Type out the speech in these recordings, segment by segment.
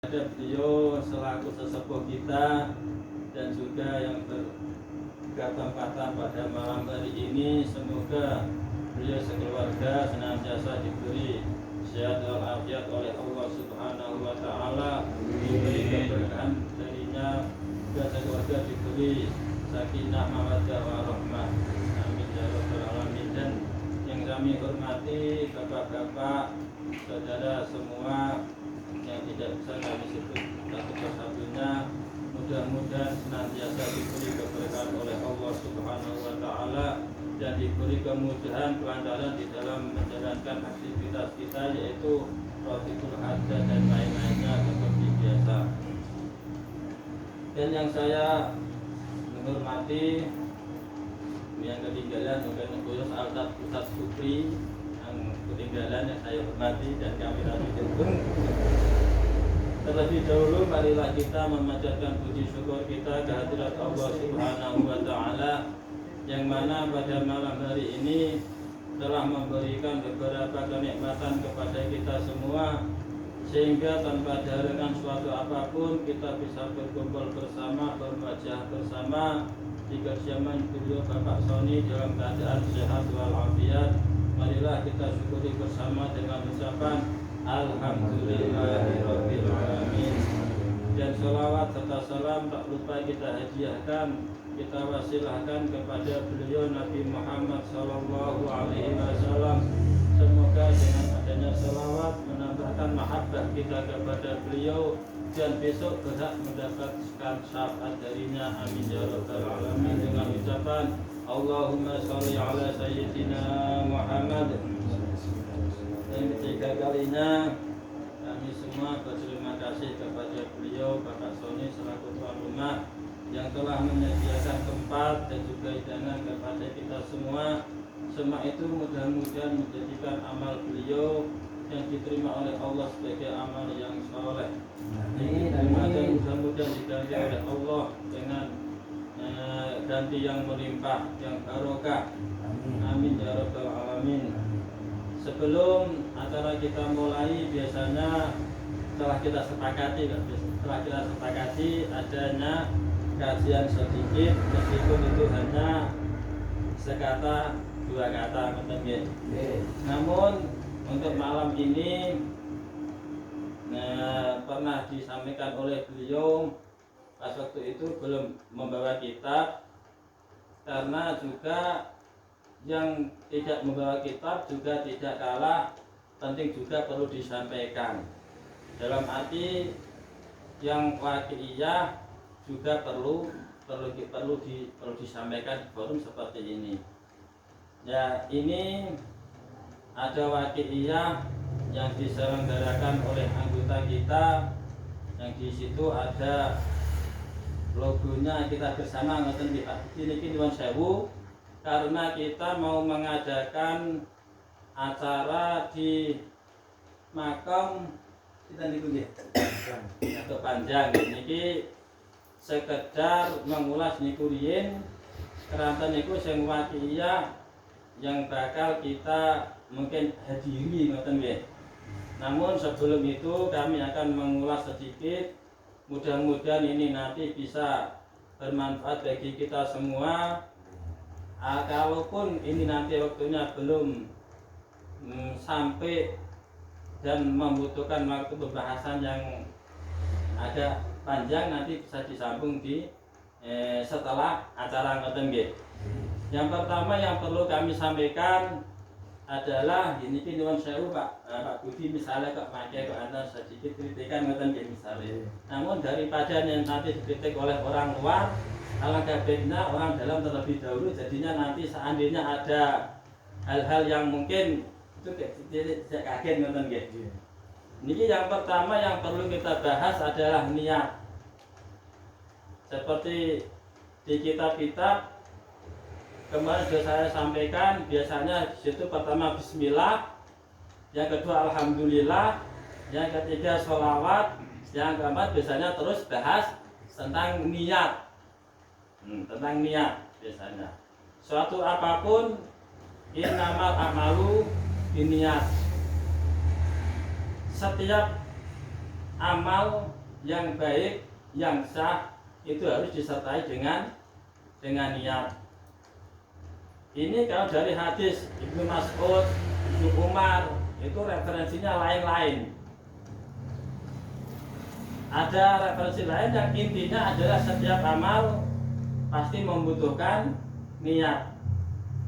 Ada beliau selaku sesepuh kita dan juga yang berkesempatan pada malam hari ini, semoga beliau sekeluarga senantiasa diberi sehat walafiat oleh Allah Subhanahu wa taala, diberi keberkahan darinya dan sekeluarga diberi sakinah mawaddah warahmah. Amin ya rabbal alamin. Dan yang kami hormati bapak-bapak, saudara semua yang tidak bisa kami sebut satu persatunya, mudah-mudahan senantiasa diberi keberkahan oleh Allah Subhanahu wa taala dan diberi kemudahan kelancaran di dalam menjalankan aktivitas kita, yaitu Rafiqul Hajjah dan lain-lainnya seperti biasa. Dan yang saya menghormati yang ketinggalan mungkin khusus Ustaz Supri yang ketinggalan yang saya hormati dan kami tadi dukung. Terlebih dahulu marilah kita memanjatkan puji syukur kita kehadirat Allah Subhanahu wa taala yang mana pada malam hari ini telah memberikan beberapa kenikmatan kepada kita semua, sehingga tanpa diharapkan suatu apapun kita bisa berkumpul bersama, berwajah bersama di kediaman beliau Bapak Sony dalam keadaan sehat walafiat. Marilah kita syukuri bersama dengan ucapan Alhamdulillahirabbil alamin. Dan salawat serta salam tak lupa kita hadiahkan, kita wasilahkan kepada beliau Nabi Muhammad sallallahu alaihi wasallam. Semoga dengan adanya salawat menambahkan mahabbah kita kepada beliau dan besok berhak mendapatkan syafaat darinya. Amin ya rabbal alamin. Dengan ucapan Allahumma sholli ala sayyidina Muhammad. Yang ketiga kalinya kami semua berterima kasih kepada beliau Bapak Sony selaku tuan rumah yang telah menyediakan tempat dan juga hidangan kepada kita semua. Semua itu mudah-mudahan menjadikan amal beliau yang diterima oleh Allah sebagai amal yang soleh. Dan mudah-mudahan diganti oleh Allah dengan ganti yang melimpah, yang barokah. Amin ya rabbal alamin. Sebelum acara kita mulai, biasanya telah kita sepakati adanya kajian sedikit, meskipun itu hanya sekata dua kata, namun untuk malam ini pernah disampaikan oleh beliau pas waktu itu belum membawa kitab, karena juga yang tidak membawa kitab juga tidak kalah penting juga perlu disampaikan. Dalam arti yang waqi'iyah juga perlu disampaikan di forum seperti ini. Ya, ini ada waqi'iyah yang diselenggarakan oleh anggota kita, yang di situ ada logonya kita bersama ngoten nggih Pak. Ini nuwun sewu, karena kita mau mengadakan acara di makam kita niku nggih atau panjang niki sekedar mengulas niku riyin keranten niku sing waqi'iyah yang bakal kita mungkin hadiri ngoten nggih. Namun sebelum itu kami akan mengulas sedikit, mudah-mudahan ini nanti bisa bermanfaat bagi kita semua. Kalaupun ini nanti waktunya belum sampai dan membutuhkan waktu pembahasan yang agak panjang, nanti bisa disambung di setelah acara ngoten nggih. Yang pertama yang perlu kami sampaikan adalah ini nuwun sewu Pak Budi, misalnya kok pakai kok antar sedikit kritikan ngoten nggih misalnya. Namun daripada yang nanti dikritik oleh orang luar, alangkah baiknya orang dalam terlebih dahulu, jadinya nanti seandainya ada hal-hal yang mungkin itu tidak kaget ngoten nggih. Niki yang pertama yang perlu kita bahas adalah niat. Seperti di kitab-kitab kemarin sudah saya sampaikan, biasanya di situ pertama bismillah, yang kedua alhamdulillah, yang ketiga sholawat, yang keempat biasanya terus bahas tentang niat. Tentang niat biasanya. Suatu apapun innamal a'malu binniyat. Setiap amal yang baik, yang sah itu harus disertai dengan niat. Ini kalau dari hadis Ibnu Mas'ud, Ibnu Umar itu referensinya lain-lain. Ada referensi lain yang intinya adalah setiap amal pasti membutuhkan niat.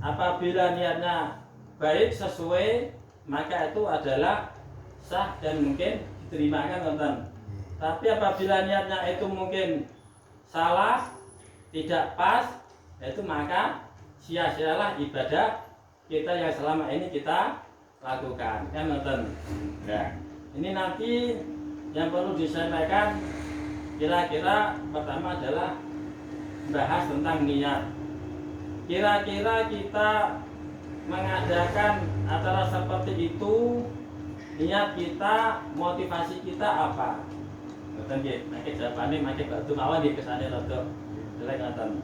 Apabila niatnya baik sesuai, maka itu adalah sah dan mungkin diterima, kan nonton. Tapi apabila niatnya itu mungkin salah, tidak pas, itu maka sia-sialah ibadah kita yang selama ini kita lakukan, kan nonton. Nah, ini nanti yang perlu disampaikan kira-kira pertama adalah bahas tentang niat. Kira-kira kita mengadakan acara seperti itu, niat kita, motivasi kita apa? Betul nggih, nek jawabane makin batu mawon nggih kesane rada jelek ngoten.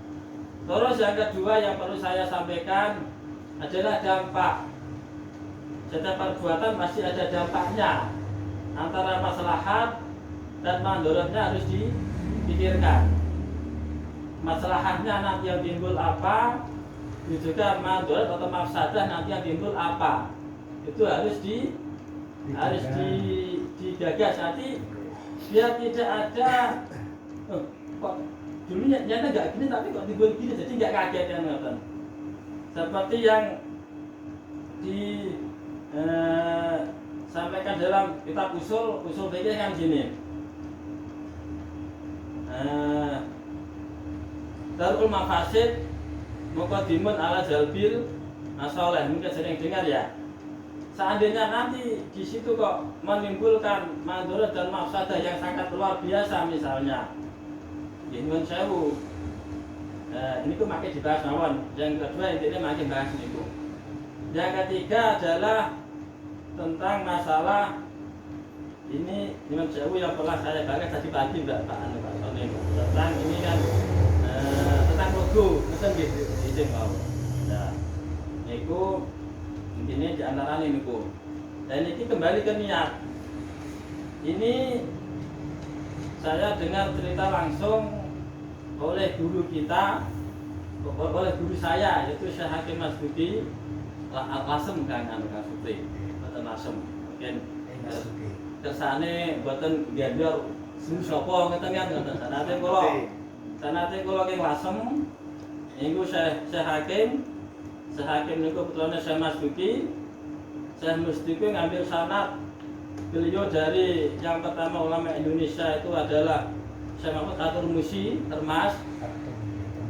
Terus yang kedua yang perlu saya sampaikan adalah dampak. Setiap perbuatan pasti ada dampaknya. Antara maslahat dan mandorotnya harus dipikirkan. Maslahatnya nanti yang timbul apa, juga mandorot atau mafsadah nanti yang timbul apa. Itu harus digagas nanti biar tidak ada kok dulu nyata nggak gini tapi kok timbul gini, jadi nggak kaget kan nonton. Seperti yang disampaikan dalam kitab usul fikih kan gini. Darul mafasid muqaddimun ala jalbil masalih, mungkin sering dengar ya. Seandainya nanti di situ kok menimbulkan mandorot dan mafsadah yang sangat luar biasa, misalnya nyuwun sewu, ini tuh makin dibahas mawon. Yang kedua intinya makin bahas ini. Yang ketiga adalah tentang masalah ini nyuwun sewu yang pernah saya bahas tadi pagi Mbak Pak Tony, tentang ini kan tentang logo, betul gitu, izin mau. Nah, niku intinya di antara niku. Dan ini kembali ke niat. Ini saya dengar cerita langsung oleh guru kita, oleh guru saya, yaitu Syekh Hakim Masduki Lasem Kang Supri, Boten Lasem. Mungkin kersane boten gendor sapa ngeten kan ngoten. Sanate kula king Lasem niku Syekh Hakim niku putrane Syekh Masduki. Syekh Masduki ngambil sanad beliau dari yang pertama ulama Indonesia itu adalah Syekh Mahmud At-Tirmizi Termas.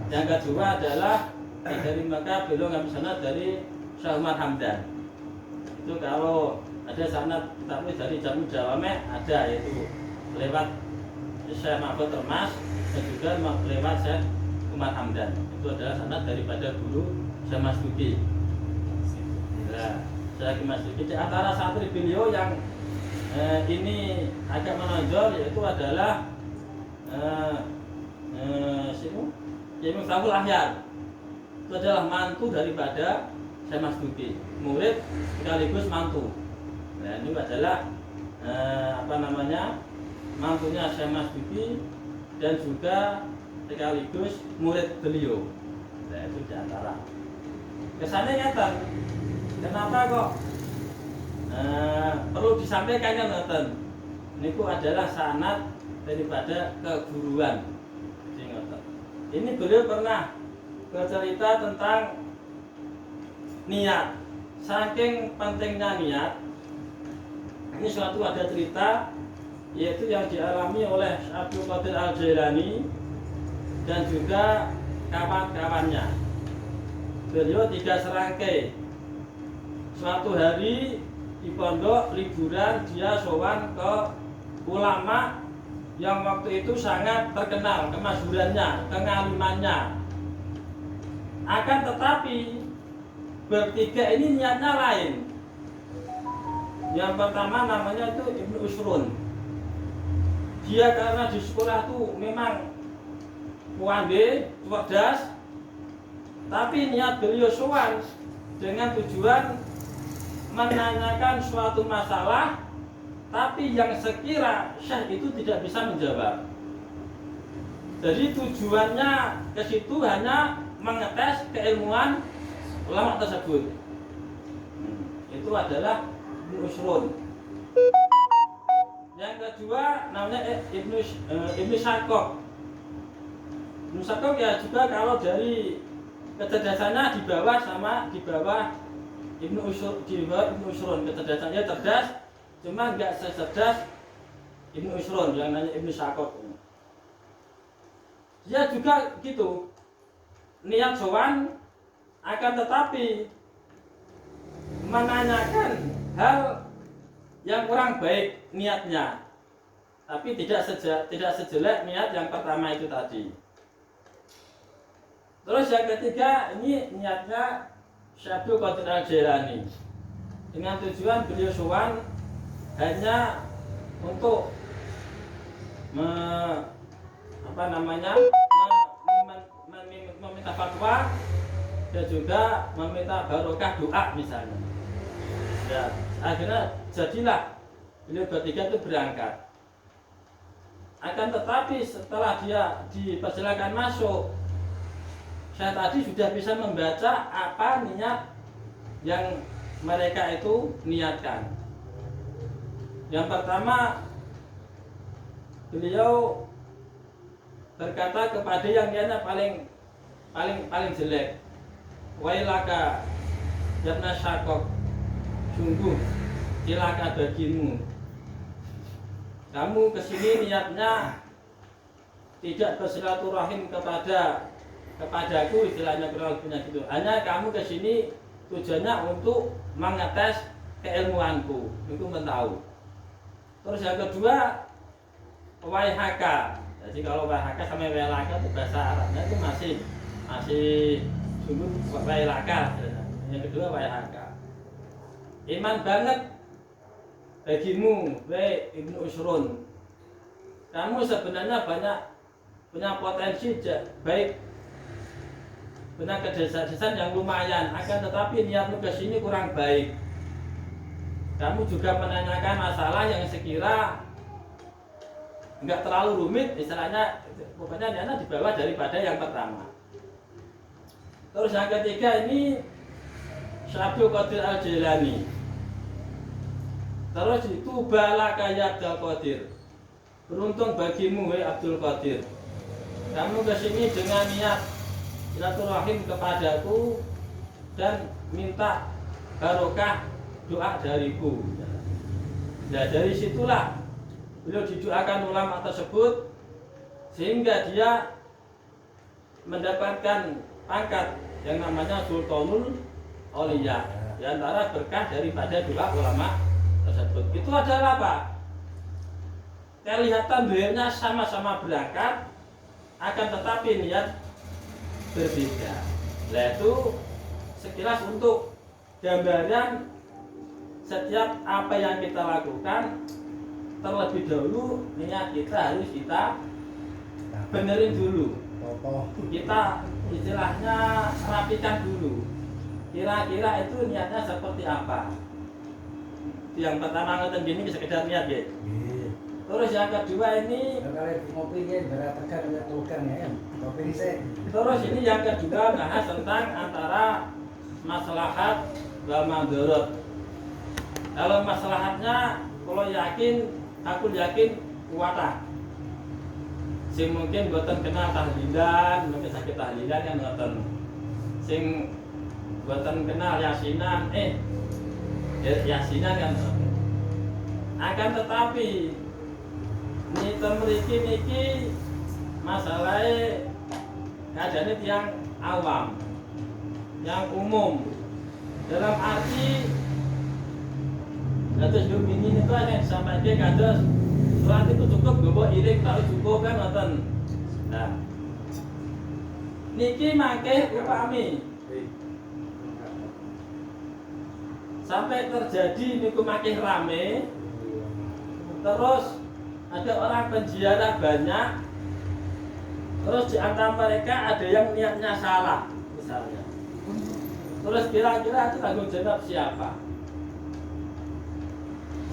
Yang kedua adalah dari Mekah beliau ngambil sanad dari Syekh Umar Hamdan. Itu kalau ada sanad tapi dari Jamu Jawame ada, yaitu lewat Syekh Mahmud Termas dan juga lewat Syekh Umar Hamdan. Itu adalah sanad daripada guru Syekh Masduki. Nah, Syekh Masduki di antara santri beliau yang ini agak menonjol yaitu adalah Syekh Muftahul Ahyar. Itu adalah mantu daripada Syekh Masduki, murid sekaligus mantu. Nah, ini adalah mantunya Syekh Masduki dan juga sekaligus murid beliau. Nah, itu diantara kesannya ngeten. Kenapa kok perlu disampaikan kan ngeten? Niku adalah sanad daripada keguruan. Ini beliau pernah bercerita tentang niat. Saking pentingnya niat, ini suatu ada cerita yaitu yang dialami oleh Abdul Qadir Al-Jailani dan juga kawan-kawannya. Beliau 3 serangkai. Suatu hari di pondok liburan, dia sowan ke ulama yang waktu itu sangat terkenal kemasyhurannya, kengalimannya. Akan tetapi bertiga ini niatnya lain. Yang pertama namanya itu Ibnu Usrun. Dia karena di sekolah tuh memang kuande, cerdas, tapi niat beliau sowan dengan tujuan menanyakan suatu masalah tapi yang sekira syekh itu tidak bisa menjawab. Jadi tujuannya ke situ hanya mengetes keilmuan ulama tersebut. Itu adalah Ibnu Usrun. Yang kedua namanya Ibnu Syakok. Ibnu Syakok ya juga kalau dari kecerdasannya di bawah Ibnu Usrun, kecerdasannya cerdas, cuma nggak secerdas Ibnu Usrun yang namanya Ibnu Syakok. Dia juga gitu, niat sowan, akan tetapi menanyakan hal yang kurang baik niatnya, tapi tidak sejelek niat yang pertama itu tadi. Terus yang ketiga, ini niatnya Syekh Abdul Qadir Al-Jailani dengan tujuan beliau sowan hanya untuk meminta fatwa dan juga meminta barokah doa misalnya. Ya, akhirnya jadilah beliau bertiga itu berangkat. Akan tetapi setelah dia dipersilakan masuk, saya tadi sudah bisa membaca apa niat yang mereka itu niatkan. Yang pertama, beliau berkata kepada yang niatnya paling jelek, wailaka yabna Syakok, sungguh cilaka bagimu, kamu kesini niatnya tidak bersilaturahim kepadaku, istilahnya kurang lebihnya gitu. Hanya kamu kesini tujuannya untuk mengetes keilmuanku, itu tahu. Terus yang kedua, waihaka. Jadi kalau waihaka sama wailaka itu bahasa Arabnya itu masih sungguh wailaka. Yang kedua waihaka. Iman banget bagimu, Ibnu Usrun. Kamu sebenarnya punya potensi baik, punya kecerdasan yang lumayan, akan tetapi niatmu ke sini kurang baik. Kamu juga menanyakan masalah yang sekira enggak terlalu rumit, istilahnya pokoknya niatnya di bawah daripada yang pertama. Terus yang ketiga ini Syekh Abdul Qadir Al-Jailani. Terus itu balaka ya Abdul Qadir, beruntung bagimu Abdul Qadir, kamu ke sini dengan niat silaturahim kepadaku dan minta barokah doa dariku. Nah dari situlah beliau didoakan ulama tersebut sehingga dia mendapatkan pangkat yang namanya Sultanul Auliya, di antara berkah daripada doa ulama tersebut. Itu adalah apa? Kelihatan beliaunya sama-sama berangkat, akan tetapi niat berbeda. Nah itu sekilas untuk gambaran setiap apa yang kita lakukan, terlebih dahulu niat kita harus kita benerin dulu. Kita istilahnya rapikan dulu. Kira-kira itu niatnya seperti apa? Yang pertama ngeten gini sekedar niat ya. Terus yang kedua ini terus ini yang kedua bahas tentang antara maslahat dan madharat. Kalau maslahatnya, kalau aku yakin kuatah. Sing mungkin boten kenal tahlilan, mungkin sakit tahlilan kan ngoten. Sing boten kenal yasinan, yasinan kan ngoten. Akan tetapi niki masalahnya keadaannya yang awam, yang umum, dalam arti kados ini itu yang disampaikan kados sholat itu cukup gowo iring tak cukup kan ngoten. Nah niki mangke upami sampai terjadi niku makin rame, terus ada orang penziarah banyak, terus di antara mereka ada yang niatnya salah misalnya, terus kira-kira itu tanggung jawab siapa?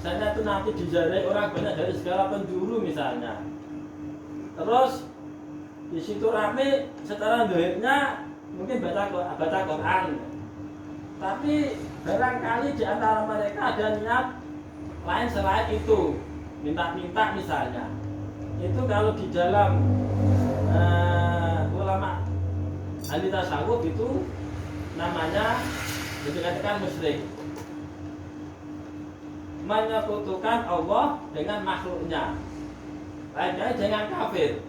misalnya itu nanti diziarahi orang banyak dari segala penjuru misalnya. Terus di situ rame secara zahirnya mungkin baca Quran. Tapi barangkali di antara mereka ada niat lain selain itu, minta-minta misalnya. Itu kalau di dalam ulama ahli tasawuf itu namanya dikatakan musyrik, menyekutukan Allah dengan makhluknya. Lainnya jangan kafir.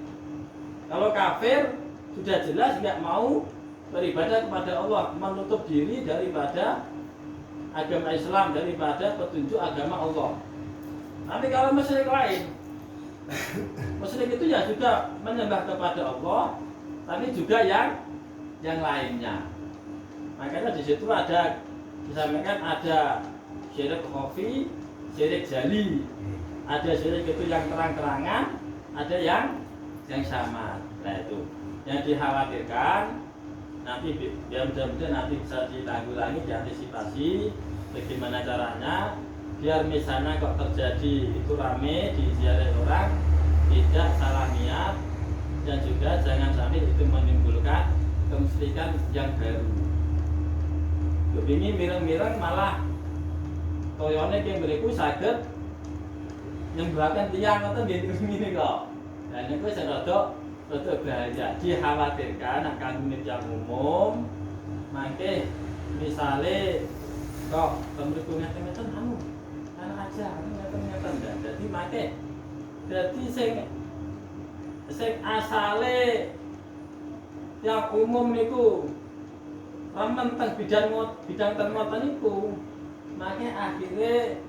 Kalau kafir sudah jelas nggak mau beribadah kepada Allah, menutup diri daripada agama Islam, daripada petunjuk agama Allah. Tapi kalau musyrik lain, musyrik itu ya juga menyembah kepada Allah, tapi juga yang lainnya. Makanya di situ ada disampaikan ada syirik khafi, syirik jali. Ada syirik itu yang terang-terangan, ada yang samar. Nah itu yang dikhawatirkan nanti biar mudah-mudahan nanti bisa ditanggulangi, diantisipasi bagaimana caranya biar misalnya kok terjadi itu rame diziarahi orang tidak salah niat, dan juga jangan sampai itu menimbulkan kemusyrikan yang baru. Ini mireng-mireng malah toyone yang beriku saged nyembahkan tiang atau gini kok. Dan itu saya rada bahaya. Dikhawatirkan akan unit yang umum. Mangke misale kok pemeriku ngeten-ngeten anu aja ngeten-ngeten. Jadi mangke dadi sing asale yang umum niku ramen teng bidang termoten niku, mangke akhirnya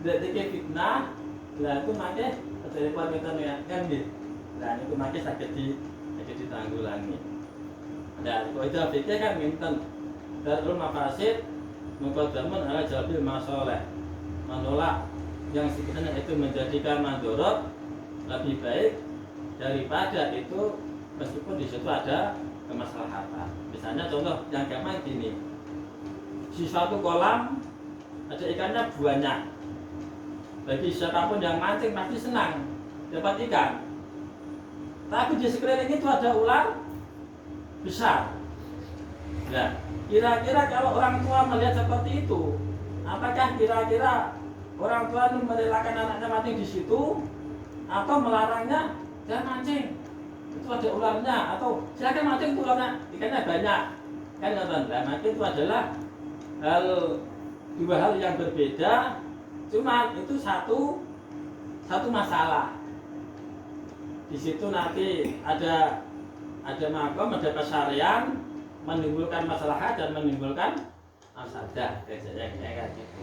dadi fitnah. Lah itu mangke terjadi permintaan ya kan gitu. Lah niku mangke saged ditanggulangi. Dan kok itu pikir kan minten darul mafasid muqaddamun ala jalbil masalih, menolak yang sebenarnya itu menjadikan mandorot lebih baik daripada itu, meskipun di situ ada kemaslahatan. Misalnya contoh yang gampang gini, di suatu kolam ada ikannya banyak, bagi siapapun yang mancing pasti senang dapat ikan. Tapi di sekeliling itu ada ular besar. Nah, kira-kira kalau orang tua melihat seperti itu, apakah kira-kira orang tua merelakan anaknya mancing di situ, atau melarangnya jangan mancing, itu ada ularnya, atau silakan mancing itu ularnya, ikannya banyak, kan nonton. Nah, mancing itu adalah dua hal yang berbeda, cuma itu satu masalah. Di situ nanti ada makom, ada pesarian, menimbulkan masalah dan menimbulkan mafsadah, kayak gitu.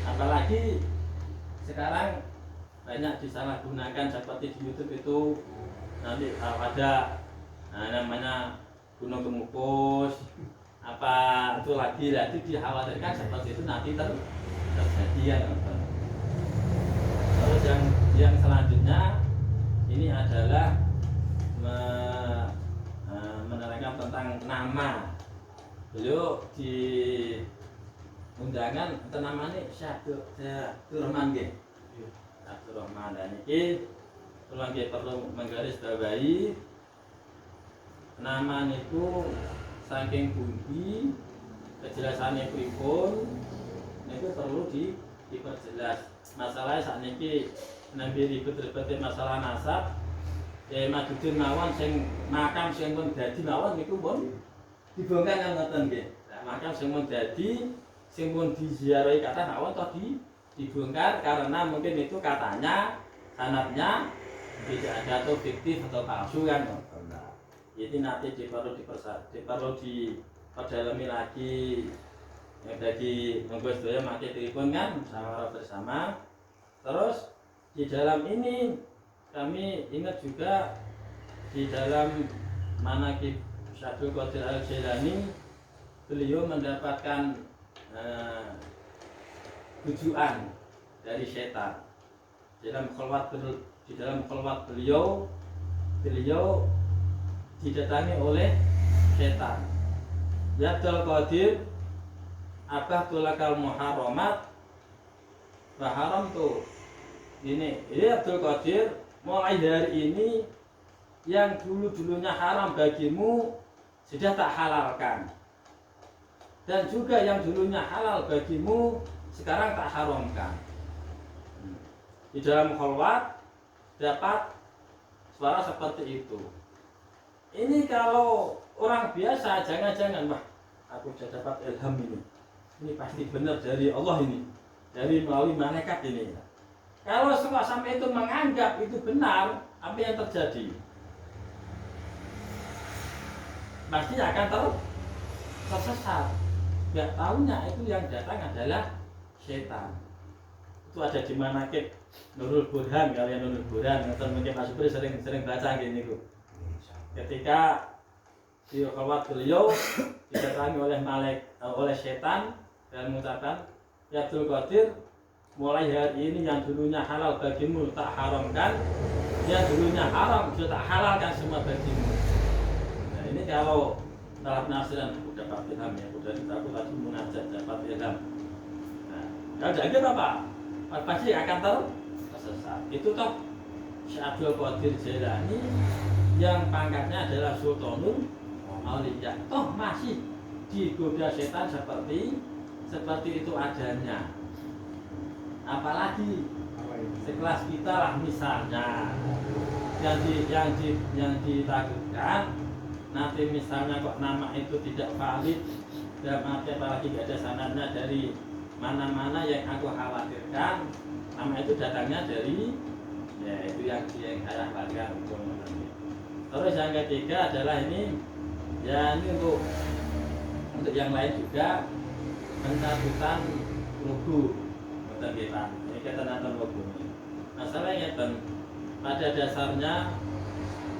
Apalagi sekarang banyak disalahgunakan seperti di YouTube itu, nanti ada namanya gunung kemukus apa itu lagi dikhawatirkan seperti itu nanti terjadi ya. Terus yang selanjutnya ini adalah menerangkan tentang nama. Beliau di undangan namanya Syabdurrahman nggih. Syabdurrahman, dan ini perlu menggaris bawahi nama niku saking pundi, kejelasannya pripun niku perlu diperjelas. Masalahnya sakniki nembe ribet-ribet masalah nasab. Madudin mawon sing makam sing pun dadi mawon niku pun dibongkar kan ngoten nggih. Nah, makam sing pun dadi sing pun diziarahi kathah mawon toh dibongkar karena mungkin itu katanya sanadnya tidak ada atau fiktif atau palsu kan. Jadi nanti perlu diperdalami lagi. Yang tadi monggo sedaya mangke telepon kan musyawarah bersama. Terus di dalam ini kami ingat juga di dalam manaqib Syabdul Qadir Al-Jailani, beliau mendapatkan tujuan dari setan. Di dalam khalwat beliau didatangi oleh setan. Ya Abdul Qadir, abah tulakal muharramat haram tuh. Ini Abdul Qadir, mulai hari ini yang dulunya haram bagimu sudah tak halalkan. Dan juga yang dulunya halal bagimu sekarang tak haramkan. Di dalam khalwat dapat suara seperti itu. Ini kalau orang biasa jangan-jangan, wah aku sudah dapat ilham ini. Ini pasti benar dari Allah ini, dari melalui malaikat ini. Kalau semua sampai itu menganggap itu benar, apa yang terjadi? Pasti akan tersesat. Gak tahunya itu yang datang adalah setan. Itu ada di manaqib Nurul Burhan, kalian Nurul Burhan, atau mungkin Mas Supri sering baca gini tuh. Ketika di khalwat beliau didatangi oleh setan dan mengucapkan, ya Abdul Qadir, mulai hari ini yang dulunya halal bagimu tak haramkan, yang dulunya haram sudah tak halalkan semua bagimu. Nah ini kalau dalam nasiran udah dapat ilham ya, udah aku tadi munajat dapat ilham. Nah, kalau tidak apa? Pasti akan tersesat. Itu toh Syekh Abdul Qadir Jailani yang pangkatnya adalah Sultanul Auliya. Toh masih digoda setan seperti itu adanya. Apalagi sekelas kita lah misalnya yang ditakutkan nanti misalnya kok nama itu tidak valid dan apalagi tidak ada sanadnya dari mana-mana, yang aku khawatirkan nama itu datangnya dari ya itu yang saya khawatirkan. Terus yang ketiga adalah ini ya ini untuk yang lain juga pencabutan logo kita. Ini kita nonton logo ini. Masalahnya pada dasarnya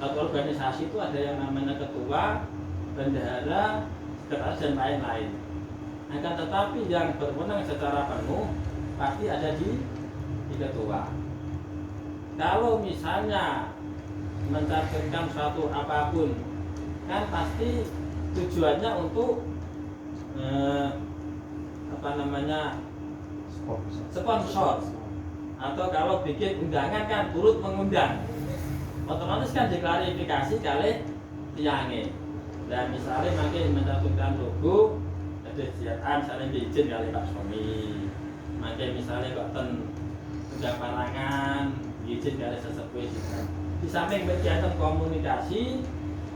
organisasi itu ada yang namanya ketua, bendahara, sekretaris dan lain-lain. Akan tetapi yang berwenang secara penuh pasti ada di ketua. Kalau misalnya mencatatkan suatu apapun, kan pasti tujuannya untuk sponsor. Atau kalau bikin undangan kan turut mengundang. Otomatis kan diklarifikasi kali tiangnya. Dan misalnya makin mencantumkan logo, ada siaran misalnya diizin kali Pak Suami. Makin misalnya kok undang parangan, diizin kali sesepuh. Di samping berkaitan komunikasi,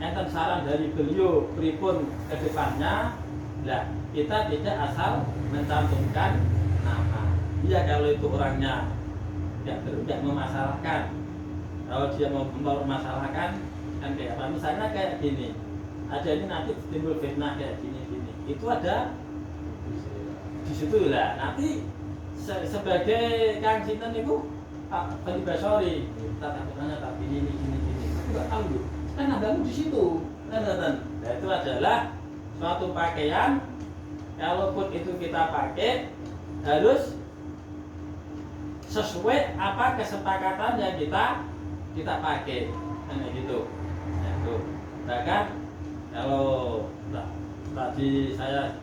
enten saran dari beliau pripun ke depannya, lah kita tidak asal mencantumkan nama. Iya kalau itu orangnya tidak memasalahkan. Kalau dia mau mempermasalahkan kan kayak apa? Misalnya kayak gini, ada ini nanti timbul fitnah kayak gini, itu ada di situ lah. Nanti sebagai Kang Sinten itu Pak Bani Basori, tata katanya tapi ini, aku nggak tahu loh. Kan nambahmu di situ, kan? Nah itu adalah suatu pakaian. Kalaupun itu kita pakai harus sesuai apa kesepakatan yang kita pakai, kan gitu. Nah, itu. Bahkan kalau tadi saya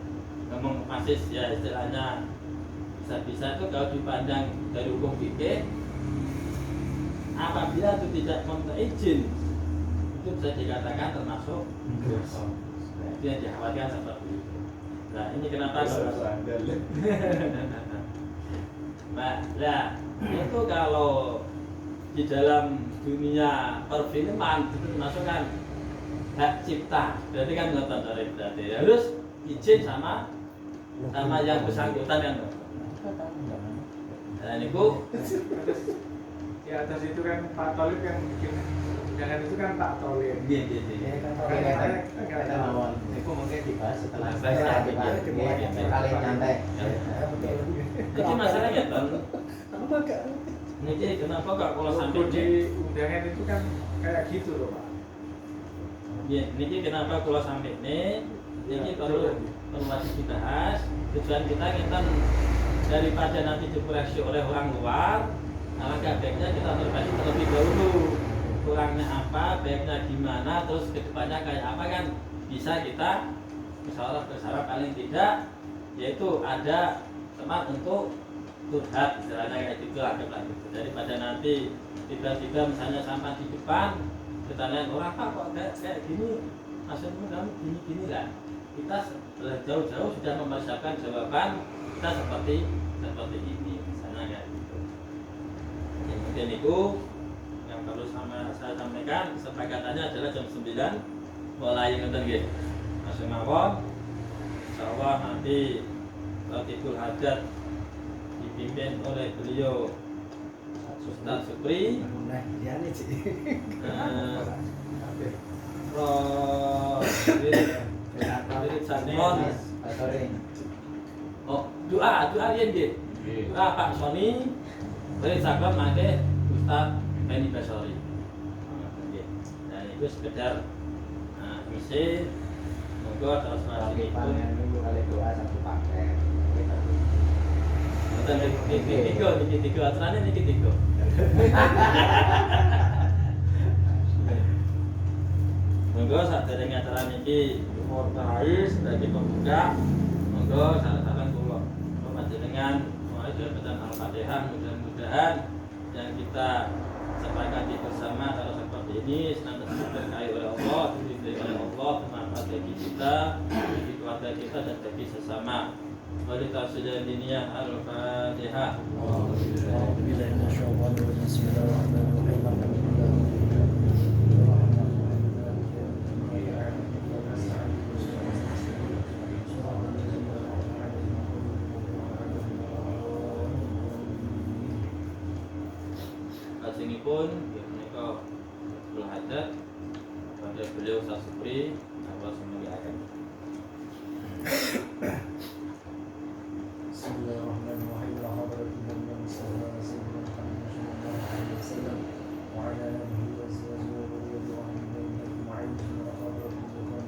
ngomong masih ya istilahnya bisa-bisa itu kalau dipandang dari hukum fikih, apabila itu tidak meminta izin itu bisa dikatakan termasuk dosa. Nah, itu yang dikhawatirkan seperti itu. Nah ini kenapa itu kalau di dalam dunia perfilman itu termasuk kan hak cipta, berarti kan nonton dari berarti harus izin sama yang bersangkutan kan. Dan itu di atas itu kan Pak Tolib yang bikin undangan itu kan Pak Tolib. Iya. Kita mau itu mungkin dibahas setelah bahas kali nyantai. Jadi masalahnya kan ini kenapa kok kalau sampai di undangan itu kan kayak gitu loh Pak. Ya, ini kenapa kalau sampai ini perlu wajib dibahas. Tujuan kita daripada nanti dikoreksi oleh orang luar, alangkah baiknya kita berbagi terlebih dahulu kurangnya apa, baiknya gimana, terus kedepannya kayak apa kan bisa kita bersarat paling tidak, yaitu ada tempat untuk curhat, istilahnya kayak gitu, anggaplah gitu. Daripada nanti tiba-tiba misalnya sampai di depan kita lihat orang apa kok kayak gini, maksudmu kamu gini kan, kita jauh-jauh sudah mempersiapkan jawaban kita seperti ini, misalnya kayak gitu. Yang mungkin itu yang perlu saya sampaikan, kesepakatannya adalah jam 9 mulai ngeten nggih. Masih mawon, insyaallah nanti Khatibul Hajat dipimpin oleh beliau Ustaz Supri. Nah, iya nih sih. Oh, doa yen nggih. Doa Pak Soni. Boleh saklek mangke Ustaz Beni Basori. Nggih. Nah, itu sekedar misi monggo terus Pangan minggu kali doa satu paket. Mboten niki tiga aturane niki tiga. Monggo saderenge acara niki Rais sebagai pembuka. Monggo saran-saran kula panjenengan mulai dari bacaan Al-Fatihah, mudah-mudahan yang kita sepakati bersama kalau seperti ini senantiasa diberkahi oleh Allah, diridhoi oleh Allah, bermanfaat bagi kita, bagi keluarga kita dan bagi sesama. Wali tafsir diniyah Al-Fatihah. Pun menika Khatibul Hajat pada beliau Ustaz Supri apa semuliakan. Bismillahirrahmanirrahim. Wa hadratin Mustafa sallallahu alaihi wasallam wa ala alihi wa sahbihi wa dhurriyyatihi wa alihi wa hadratin Mustafa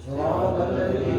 صراط الذين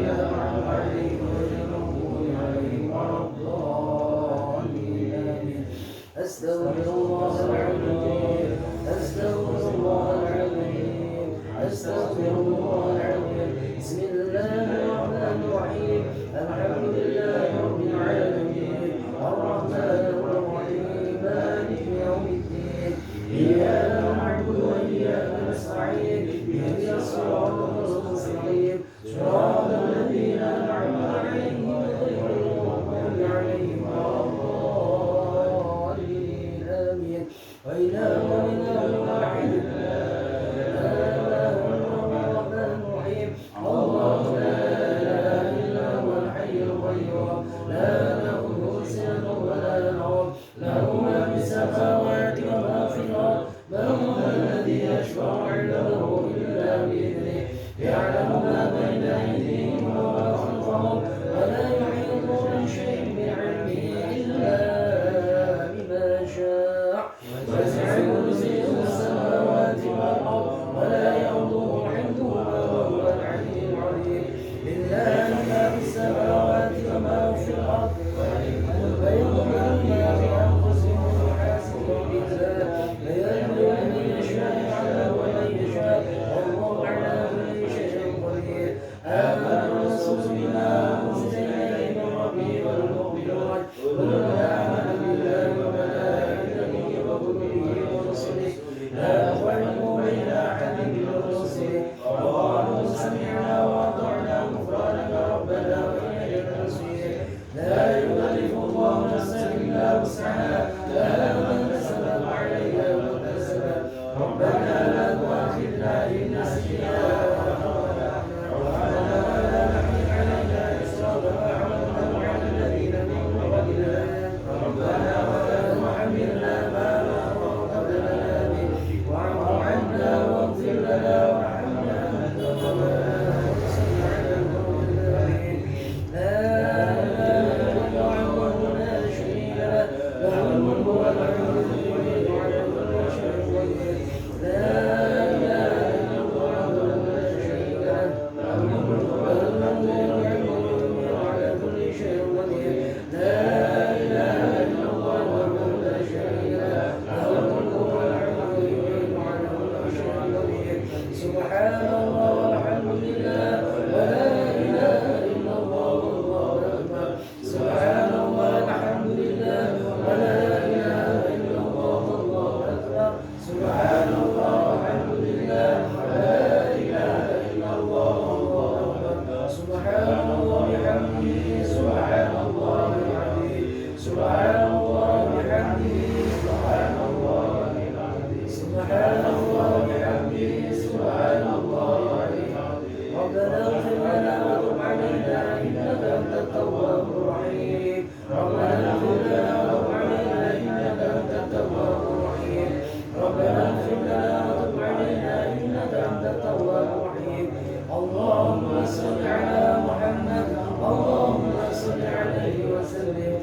أستغفر الله العظيم أستغفر الله العظيم أستغفر الله العظيم بسم الله الرحمن الرحيم الحمد لله رب العالمين الرحمن الرحيم مالك يوم الدين إياك نعبد وإياك نستعين اهدنا الصراط المستقيم صراط الذين أنعمت عليهم غير المغضوب عليهم ولا الضالين آمين وإلهنا إله واحد الرحمن الرحيم الله لا إله إلا هو الحي القيوم لا تأخذه سنة ولا نوم له ما في السماوات وما في الأرض من هو الذي يشفع عنده إلا بإذنه يعلم ما بين أيديهم وما خلفهم ولا يحيطون بشيء من علمه إلا بما شاء وسع كرسيه السماوات والأرض ولا يؤوده حفظهما وهو العلي العظيم لله ما في السماوات وما في الأرض ويغفر ما في أنفسهم ويحاسبهم بالله فيغفر من يشاء يعلم ومن يشاء والله على كل شيء قدير آمن الرسول بما أنزل إليه من ربه والمؤمنون كل آمن بالله وملائكته وكتبه ورسله لا نفرق بين أحد من رسله وقالوا سمعنا وأطعنا غفرانك ربنا وإليك المصير لا يكلف الله نفسا إلا وسعها لها ما كسبت وعليها ما اكتسبت ربنا لا تؤاخذنا إن نسينا ربنا ولا تحمل علينا إصرا كما حملته على الذين من قبلنا ربنا ولا تحملنا ما لا طاقة لنا به واعف عنا واغفر لنا وارحمنا أنت مولانا وانصرنا على القوم الكافرين لا إله إلا الله وحده لا شريك له له الملك والحمد يريد على كل شيء قدير لا إله إلا الله وحده لا شريك له له الملك والحمد يريد على كل شيء قدير لا إله إلا الله وحده لا شريك له له الملك والحمد يريد على كل شيء قدير سبحان الله والحمد لله ولا إله إلا الله والله أكبر سبحان الله والحمد لله ولا إله إلا الله والله أكبر سبحان الله والحمد لله ولا إله إلا الله والله أكبر سبحان الله بحمده سبحان الله العظيم سبحان الله بحمده سبحان الله العظيم سبحان الله بحمده سبحان الله العظيم ربنا اغفر لنا وتب علينا إنك أنت التواب الرحيم ربنا اغفر لنا وتب علينا إنك أنت التواب الرحيم ربنا اغفر لنا وتب علينا إنك أنت التواب الرحيم اللهم صل على محمد اللهم صل عليه وسلم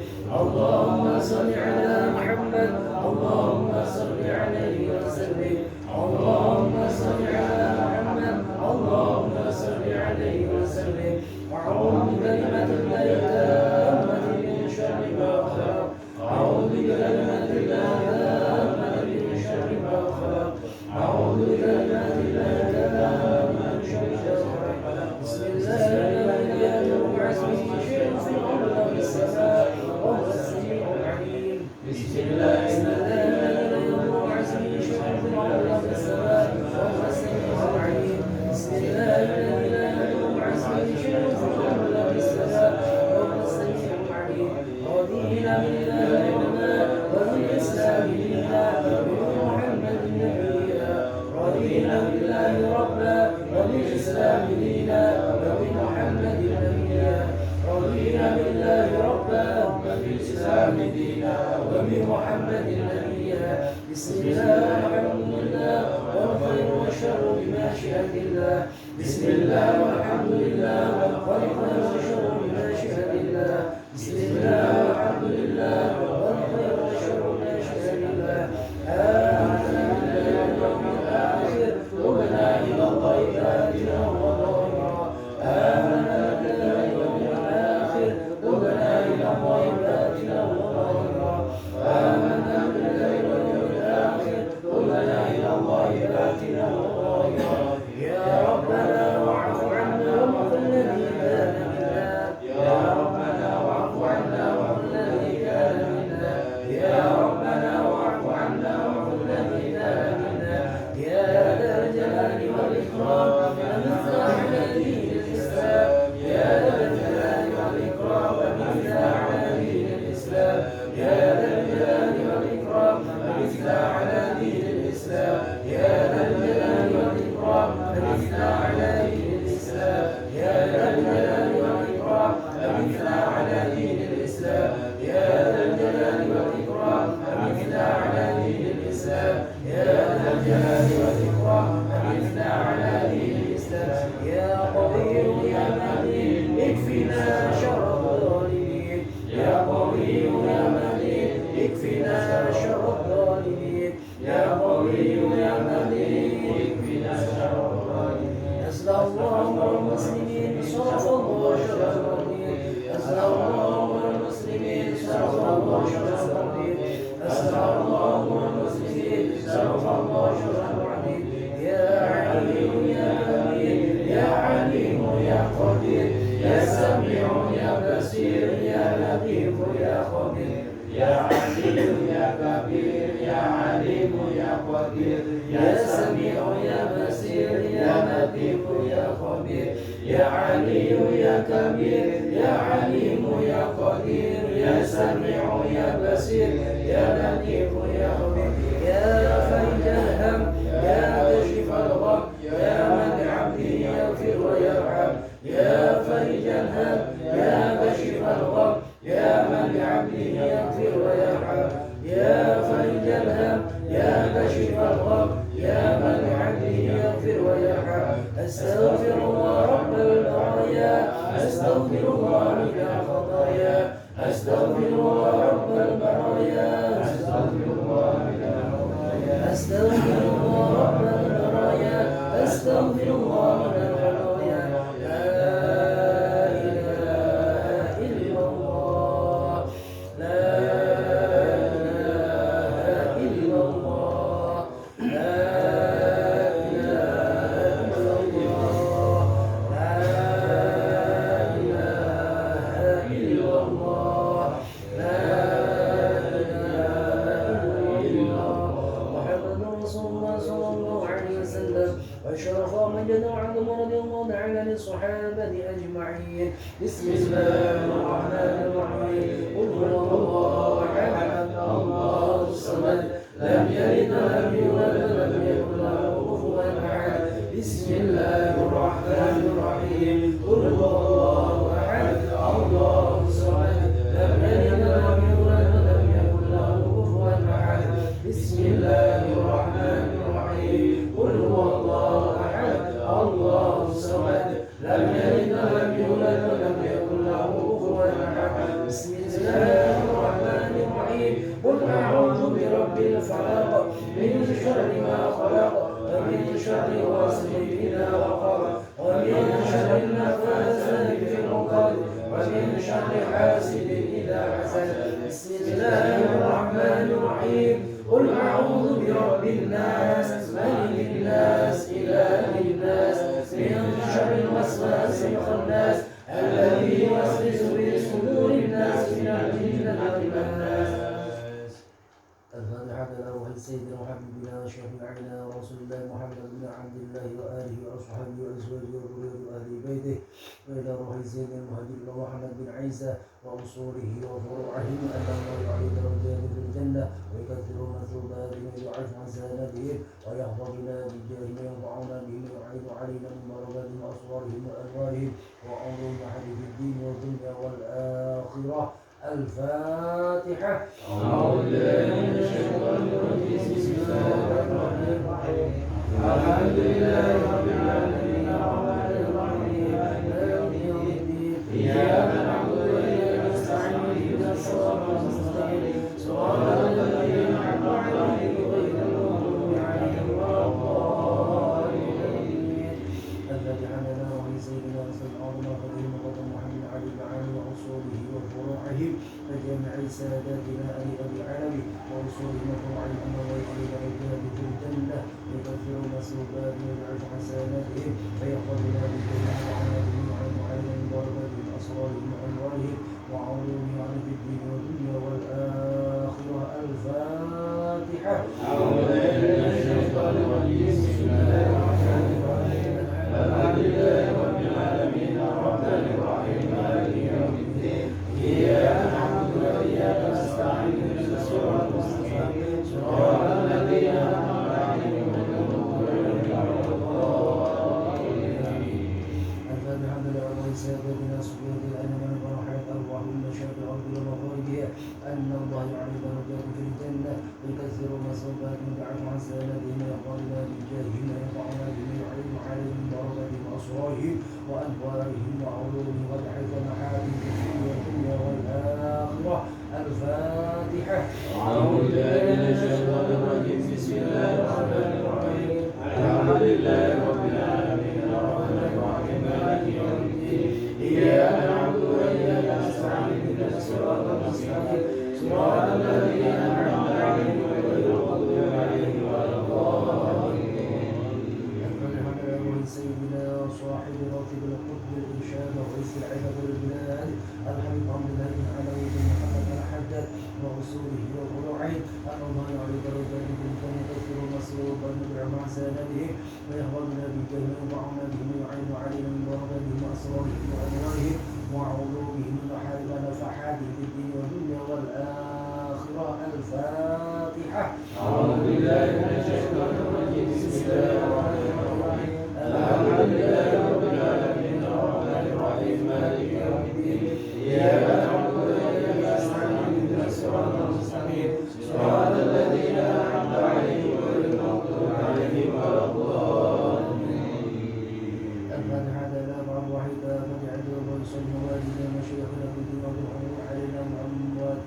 اللهم صل على محمد اللهم صل عليه وسلم اللهم صل على محمد اللهم صل عليه وسلم أعوذ بكلمة الله التامة من شر ما خلق أعوذ بكلمة الله التامة من شر ما خلق أعوذ بكلمة الله التامة من شر ما خلق بسم الله الذي يدعو بعزمه شيء في الأرض وفي السماء وهو السميع العليم بسم الله الذي يدعو بعزمه شيء في الأرض وفي السماء وهو السميع العليم بسم الله الذي يدعو بعزمه شيء في الأرض وفي السماء وهو السميع العليم رضينا بالله ربا وبالإسلام دينا وبمحمد نبيا رضينا بالله ربا وبالإسلام دينا وبمحمد نبيا رضينا بالله ربا وبالإسلام دينا وبمحمد نبيا بسم الله والحمد لله والخير والشر بمشيئة الله بسم الله والحمد لله والخير والشر بمشيئة الله بسم الله والحمد لله والخير والشر بمشيئة الله آمنا بالله واليوم الآخر وبنا إلى الله آتنا وظاهرا آمنا بالله واليوم الآخر وبنا إلى الله آتنا وظاهرا آمنا الإسلام يا ذا الجلال والإكرام أمتنا على دين الإسلام يا ذا الجلال والإكرام أمتنا على دين الإسلام يا ذا الجلال والإكرام أمتنا على دين الإسلام يا ذا الجلال والإكرام أمتنا على دين الإسلام يا ذا الجلال والإكرام أمتنا على دين الإسلام يا قوي يا متين اكفنا شر الظالمين يا قوي يا متين اكفنا شر الظالمين يا قوي يا متين اكفنا شر الظالمين أسأل الله والمسلمين صرف الله شر الظالمين أسأل الله والمسلمين صرف الله شر الظالمين أسأل الله والمسلمين صرف الله شر الظالمين يا عليم يا كبير يا عليم يا قدير يا سميع يا بصير يا لطيف يا خبير يا عليم يا كبير يا عليم يا قدير يا سميع يا بصير يا لطيف يا خبير يا عليم يا كبير يا عليم يا قدير يا سميع يا بصير يا لطيف يا خبير يا فرج الهم يا كاشف الغم يا من عبده يغفر ويرحم يا فرج الهم يا كاشف الغم يا من عبده يغفر ويرحم يا فرج الهم يا كاشف الغم يا من عبده يغفر ويرحم أستغفر الله رب البرايا أستغفر الله من الخطايا أستغفر الله رب البرايا أستغفر الله من الخطايا أستغفر الله رب البرايا أستغفر الله من الخطايا لا إله إلا الله لا إله إلا الله لا إله إلا الله لا إله إلا الله لا إله إلا الله محمد رسول الله صلى الله عليه وسلم وشرف مجد وعظم رضي الله تعالى للصحابة أجمعين بسم الله الرحمن الرحيم قل هو الله أحد الله الصمد لم يلد ولم يولد ولم يكن له كفوا أحد بسم الله الرحمن الرحيم قل هو الله أحد الله الصمد لم يلد ولم يولد ولم يكن له كفوا أحد بسم الله الرحمن الرحيم قل هو الله أحد الله الصمد لم يلد ولم يولد ولم يكن له كفوا أحد بسم الله الرحمن الرحيم قل أعوذ برب الفلق من شر ما خلق ومن شر غاسق إذا وقب ومن شر النفاثات في العقد ومن شر حاسد إذا حسد بسم الله الرحمن الرحيم قل أعوذ برب الناس ملك الناس إله الناس من شر الوسواس الخناس الذي يوسوس في صدور الناس من الجنة والناس الفاتحة لله سيدنا وحبيبنا وشفيعنا ورسول الله محمد بن عبد الله وآله وأصحابه وأزواجه وذريته وأهل بيته وإلى روح سيدنا المهاجر محمد بن عيسى وأصوله وفروعه أن الله يعلي درجاته في الجنة ويكثر مثوباتهم ويعرف حسناتهم ويحفظنا بجاههم وينفعنا بهم ويعيد علينا من بركاتهم وأسرارهم وأنوارهم وعمرهم حديث الدين والدنيا والآخرة الفاتحة. أعوذ بالله من الشيطان الرجيم بسم الله الرحمن الرحيم الحمد لله رب العالمين الرحمن الرحيم مالك يوم الدين إياك نعبد وإياك نستعين اهدنا الصراط المستقيم صراط الذين أنعمت عليهم غير المغضوب عليهم ولا الضالين. الفاتحة لنا ولسيدنا رسول الله وخليل مقدم محمد علي العالي وأصوله وفروعه فجمع ساداتنا أبي العالم وأصوله وفروعه أن ويعلي درجاته في الجنة يكفر مسلوباتهم ويعرف حسناتهم فيحفظنا بالجنة وعناتهم وعن معلم بركاتهم أسرارهم وأنوارهم وعلومهم عن الدين والدنيا والآخرة الفاتحة. أعوذ بالله من الشيطان الرجيم بسم الله الرحمن الرحيم الحمد لله رب العالمين الرحمن الرحيم مالك يوم الدين إياك نعبد وإياك نستعين الله يعلي درجات في الجنة ويكثر مسوباتهم ويعفو عن سالتهم ويقبلنا بجاههم وينفعنا بما يعلم عليهم من بركاتهم وأسرارهم وأنوارهم وعلومهم وبحيث محابهم في الدنيا والآخرة. الفاتحة. أعوذ بالله من الشيطان الرجيم. بسم الله الرحمن الرحيم. الحمد لله رب العالمين الرحمن الرحيم مالك يوم الدين. إياك نعبد وإياك نستعين اهدنا الصراط المستقيم صراط الذين أنعمت عليهم غير المغضوب عليهم ولا الضالين. سيدنا صاحب راتب القطب الإرشاد ورئيس العباد والبلاد الحبيب عبد الله بن علوي بن محمد الحداد ورسوله وفروعه أن الله يعلي درجاته كم يكثر المسرور والنبع مع سنده ويهضمنا بجميع وضعنا به يعين علينا من بركاته وأسرارهم وأنوارهم وعلومهم وحارب نفحاته في الدين والدنيا والآخرة. الفاتحة. أعوذ بالله من الشيطان الرجيم. بسم الله الرحمن الرحيم. الحمد لله رب العالمين الرحمن الرحيم مالك يوم الدين. إياك نعبد وإياك نستعين اهدنا الصراط المستقيم صراط الذين أنعمت عليهم غير المغضوب عليهم ولا الضالين. الفاتحة. لا بعض واحدة فليعد ويصلي والدنا مشايخنا في الدين والروح علينا وأموات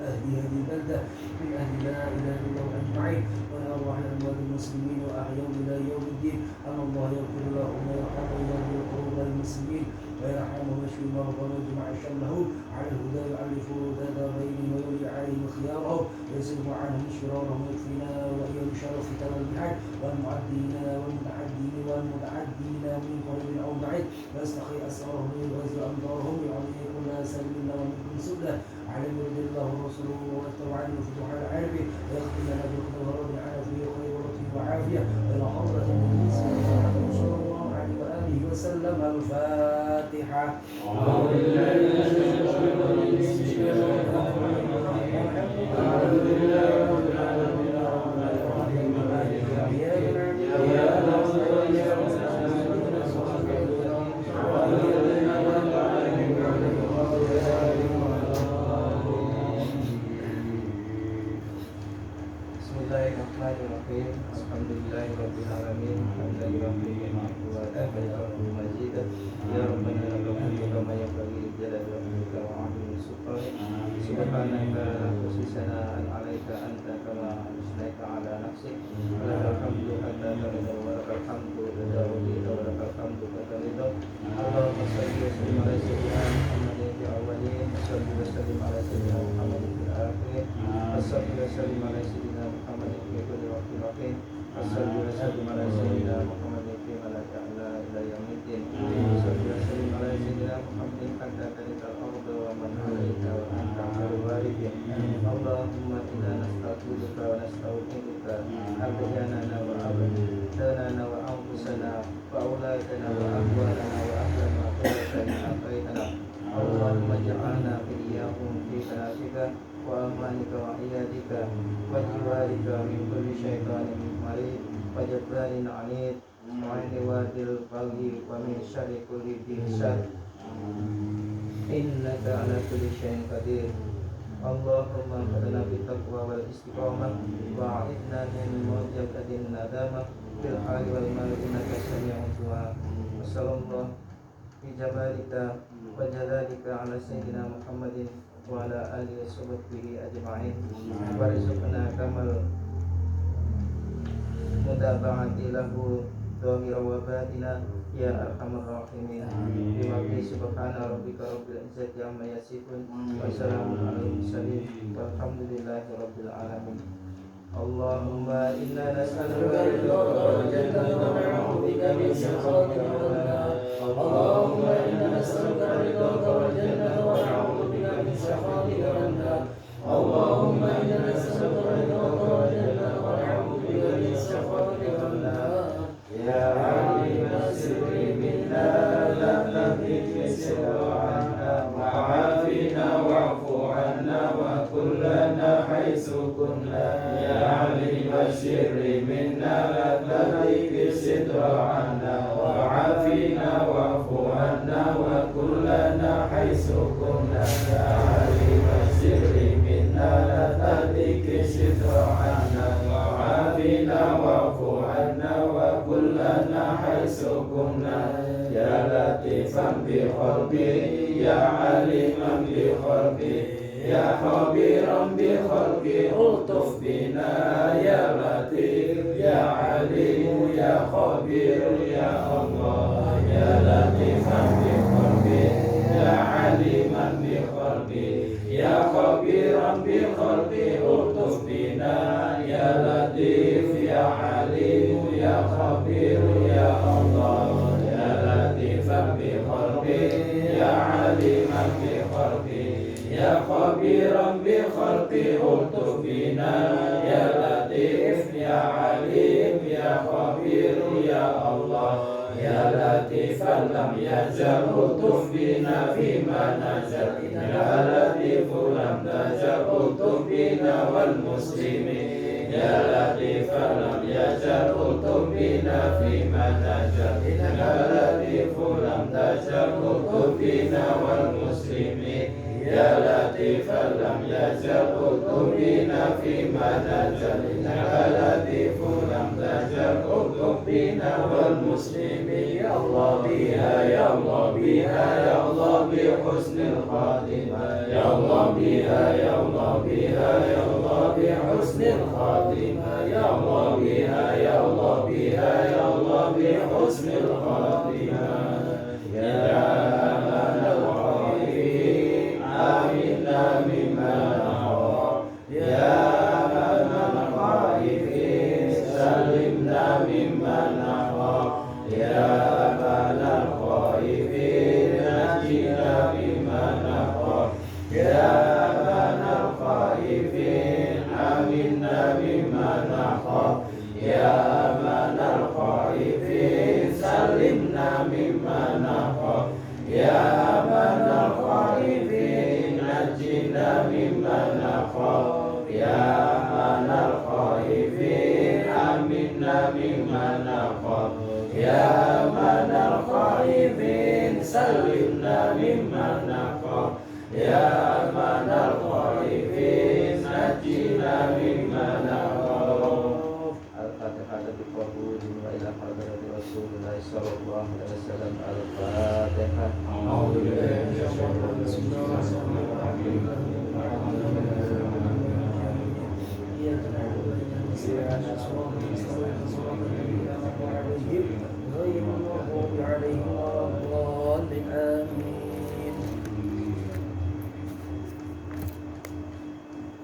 أهل هذه البلدة من أهل لا إله إلا الله أجمعين وأرواح أموات المسلمين وأحياهم إلى يوم الدين. أن الله يغفر لهم ويرحمهم ويغفر قلوب المسلمين ويرحمهم ويشفي المرضى ويجمع شملهم على الهدى يؤلف ذات بينهم ويولي عليهم خيارهم ويصرف عنهم شرارهم ويكفينا وإياهم شر فتن البحر والمعدين والمتعدين من قريب أو بعيد ويستخي أسرارهم ويغزو أمطارهم ويعطي كل سبيل ومنكم سبله على يرد الله ورسوله ويتبع عنه فتوح العرب ويختم لنا بالخير ورد على فيه خير ولطف وعافية إلى حضرة النبي صلى الله عليه وآله وسلم. الفاتحة. أعوذ بالله من الشيطان الرجيم. بسم الله الرحمن الرحيم. الحمد لله رب العالمين الرحمن الرحيم مالك يوم الدين. إياك نعبد وإياك نستعين اهدنا الصراط المستقيم صراط الذين أنعمت عليهم غير المغضوب عليهم ولا الضالين. بسم الله الرحمن الرحيم. الحمد لله رب العالمين حمدا يوفي نعمه ويكافئ مزيدا. يا ربنا لك الحمد كما ينبغي لجلال وجهك وعظيم سلطانك. سبحانك لا نحصي ثناء عليك أنت كما أثنيت على نفسك. ولك الحمد حتى ترضى ولك الحمد إذا رضيت ولك الحمد حتى رضا. اللهم صل وسلم على سيدنا محمد في الأولين وصل وسلم على سيدنا محمد في الآخرين وصل وسلم على سيدنا محمد في كل وقت وحين وصل وسلم على سيدنا محمد في ملك أعلى إلى يوم الدين وصل وسلم على سيدنا محمد حتى ترث الأرض ومن عليها وأنت خير الوارثين. اللهم إنا نستغفرك ونستغفرك أن تجاننا وأبداننا وأنفسنا وأولادنا وأموالنا وأهلنا قرة أعطيتنا. اللهم اجعلنا إياهم في كنافك وأمانك وعيادك وجوارك من كل شيطان مريض وجبار عنيد وعن واد البغي ومن شر كل ذي شر إنك على كل شيء قدير. اللهم اهدنا بالتقوى والاستقامة وأعذنا من موجبة الندامة في الحال والمال إنك سميع الدعاء. وصلى الله في جمالك وجلالك على سيدنا محمد وعلى آله وصحبه أجمعين. وارزقنا كمال متابعة له ظاهرا وباطنا يا أرحم الراحمين. بمقدي سبحان ربك رب العزة عما يصفون وسلام على المرسلين والحمد لله رب العالمين. اللهم إنا نسألك رضاك والجنة ونعوذ بك من سخطك والنار. اللهم إنا نسألك رضاك والجنة ونعوذ بك من سخطك والنار. اللهم إنا نسألك رضاك والجنة ونعوذ بك من سخطك والنار. يا عليم السر منا لا تهلك السر عنا وعافنا واعف عنا وكلنا حيث كنا. يا عليم السر منا لا تهلك الستر عنا وعافنا واعف عنا وكلنا حيث كنا. يا عليم السر منا لا ستر عنا وعافنا واعف عنا وكلنا حيث كنا يا لطيفا بخلقه يا عليما بخلقه يا خبيرا بخلقه الطف بنا يا لطيف يا عليم يا خبير يا الله يا لطيفا بخلقه يا عليما بخلقه يا خبيرا بخلقه الطف بنا يا لطيف يا عليم يا خبير يا الله يا لطيفا بخلقه يا عليما بخلقه يا خبيرا بخلقه الطف بنا يا لطيف يا عليم يا خبير يا الله يا لطيفا لم يزل الطف بنا فيما نزل يا لطيف لم تزل الطف بنا والمسلمين يا لطيفا لم يزل الطف بنا فيما نزل يا لطيف لم تزل الطف بنا والمسلمين يا لطيفا لم يزل الطف بنا فيما نزل يا لطيف لم تزل الطف بنا والمسلمين يا الله بها يا الله بها يا الله بحسن الخاتمة يا الله بها يا الله بها يا الله بحسن الخاتمة يا الله بها يا الله بها يا الله بحسن الخاتمة يا أمان الخائفين آمنا مما نخاف يا أمان الخائفين سلمنا مما نخاف يا أمان الخائفين نجنا مما نخاف يا أمان الخائفين آمنا مما نخاف يا أمان الخائفين سلمنا مما نخاف يا أمان الخائفين نجنا مما نخاف يا أمان الخائفين آمنا مما نخاف يا أمان الخائفين سلمنا مما نخاف يا أمان الخائفين نجنا مما نخاف. الفاتحة بالقبول وإلى حضرة رسول الله صلى الله عليه وسلم. الفاتحة. أعوذ بالله من الشيطان الرجيم. غير المغضوب عليهم ولا الضالين آمين.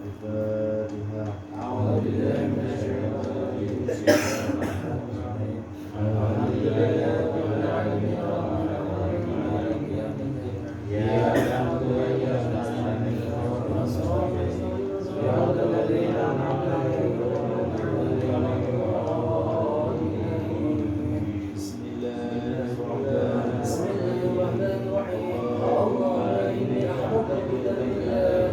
الفاتحة. أعوذ بالله من الشيطان الرجيم. الحمد لله رب العالمين الرحمن الرحيم مالك يوم الدين إياك نعبد وإياك نستعين اهدنا الصراط المستقيم صراط الذين أنعمت عليهم غير المغضوب عليهم ولا الضالين. بسم الله الرحمن الرحيم. اللهم إني أحببت بالله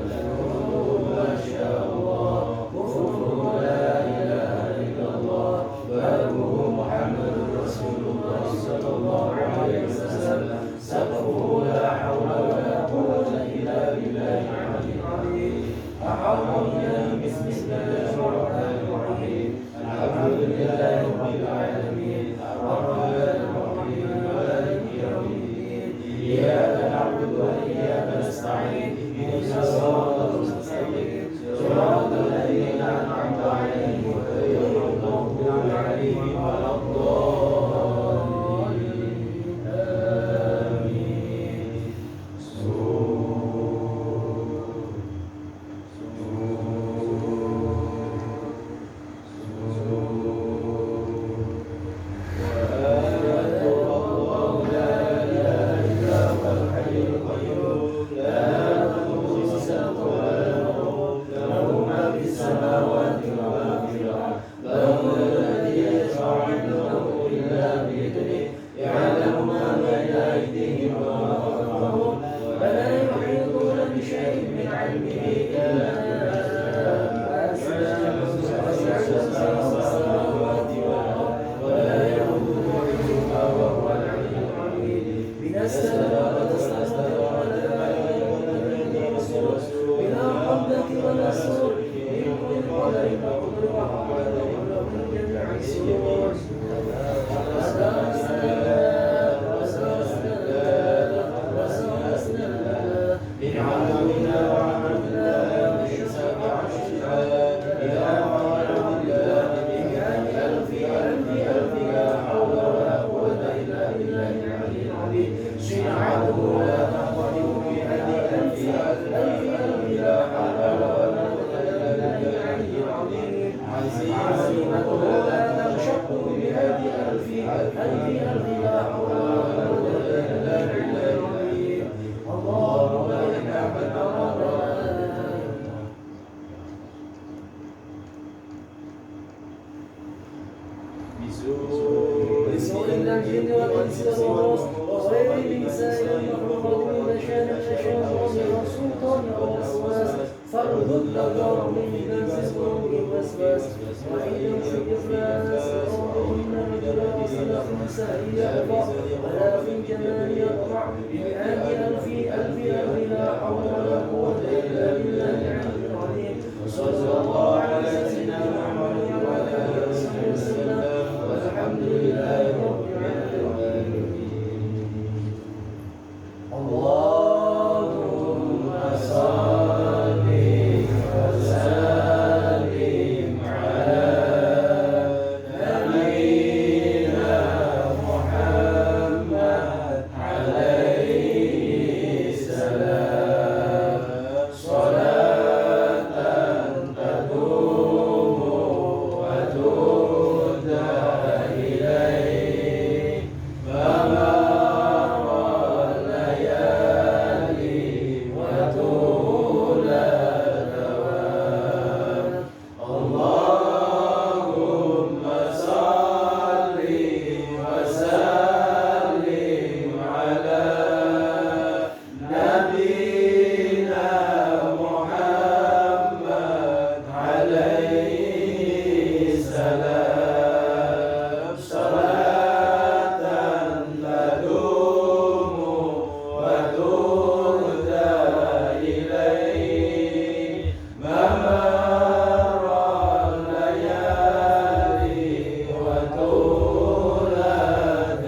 ما شاء الله كفره لا إله إلا الله بابه محمد رسول الله صلى الله عليه وسلم سقفه لا حول ولا قوة إلا بالله العلي العظيم. أحرمنا بسم الله الرحمن الرحيم. الحمد لله رب العالمين الرحمن الرحيم مالك يوم الدين إياك نعبد وإياك نستعين اهدنا الصراط المستقيم صراط الذين أنعمت عليهم غير المغضوب عليهم ولا الضالين آمين. السماوات وما في الأرض له الذي يشفع عنده بسوء الجن والإنس والغوص وغير من سائر المخلوقات من شان الشيطان والسلطان والوسواس فاردد له من ناس الوسواس وعيد في الإفلاس وإن الرجل وصل النساء يرفع ولا في الجمال يطمع بمئات ألف لا حول ولا قوة إلا بالله العلي العظيم صلى الله على سيدنا محمد وعلى آله وصحبه وسلم والحمد لله رب العالمين. اللهم صل وسلم على نبينا محمد عليه السلام صلاة تدوم وتهدى إليه فمر الليالي وطول الدوام. اللهم صل وسلم على نبينا محمد عليه السلام صلاة تدوم وتهدى إليه ممر الليالي وطول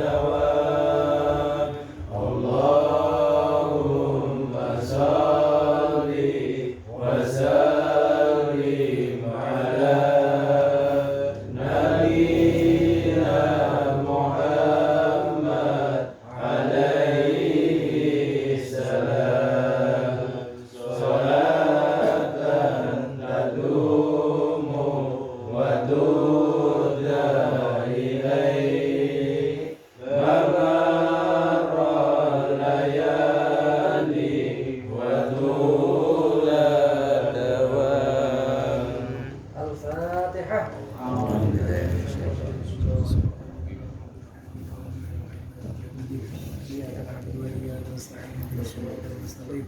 الدوام. اللهم صل وسلم على نبينا محمد عليه السلام صلاة تدوم وتهدى إليه ممر الليالي وطول الدوام. الفاتحة. إياك نعبد وإياك نستعين اهدنا الصراط المستقيم